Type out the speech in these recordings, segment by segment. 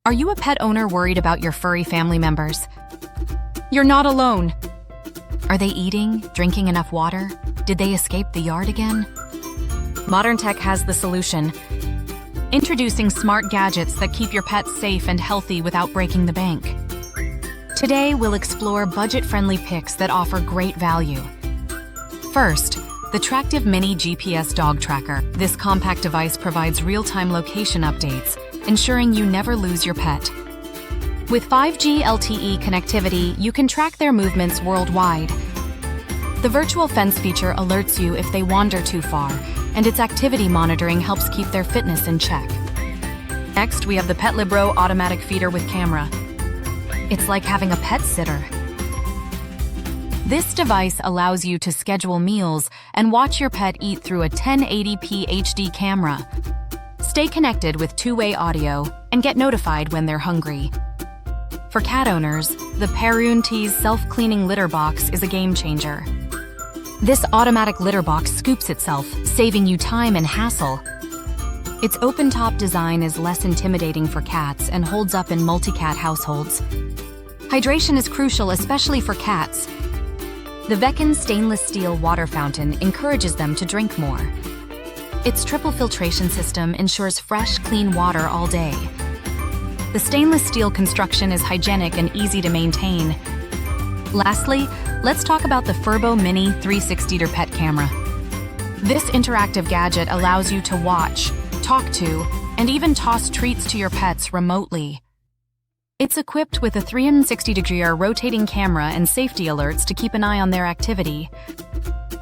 Are you a pet owner worried about your furry family members? You're not alone. Are they eating, drinking enough water? Did they escape the yard again? Modern tech has the solution. Introducing smart gadgets that keep your pets safe and healthy without breaking the bank. Today, we'll explore budget-friendly picks that offer great value. First, the Tractive Mini GPS Dog Tracker. This compact device provides real-time location updates, ensuring you never lose your pet. With 5G LTE connectivity, you can track their movements worldwide. The virtual fence feature alerts you if they wander too far, and its activity monitoring helps keep their fitness in check. Next, we have the PETLIBRO automatic feeder with camera. It's like having a pet sitter. This device allows you to schedule meals and watch your pet eat through a 1080p HD camera. Stay connected with two-way audio and get notified when they're hungry. For cat owners, the PARUUNTYS self-cleaning litter box is a game changer. This automatic litter box scoops itself, saving you time and hassle. Its open-top design is less intimidating for cats and holds up in multi-cat households. Hydration is crucial, especially for cats. The Veken stainless steel water fountain encourages them to drink more. Its triple filtration system ensures fresh, clean water all day. The stainless steel construction is hygienic and easy to maintain. Lastly, let's talk about the Furbo Mini 360 pet camera. This interactive gadget allows you to watch, talk to, and even toss treats to your pets remotely. It's equipped with a 360-degree rotating camera and safety alerts to keep an eye on their activity.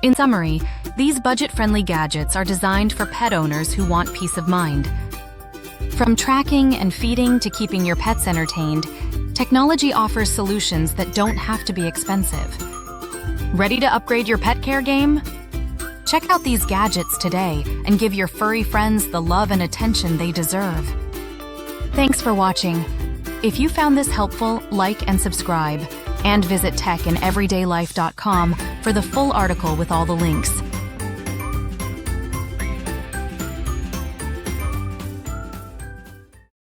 In summary, these budget-friendly gadgets are designed for pet owners who want peace of mind. From tracking and feeding to keeping your pets entertained, technology offers solutions that don't have to be expensive. Ready to upgrade your pet care game? Check out these gadgets today and give your furry friends the love and attention they deserve. Thanks for watching. If you found this helpful, like and subscribe, and visit techindeverydaylife.com for the full article with all the links.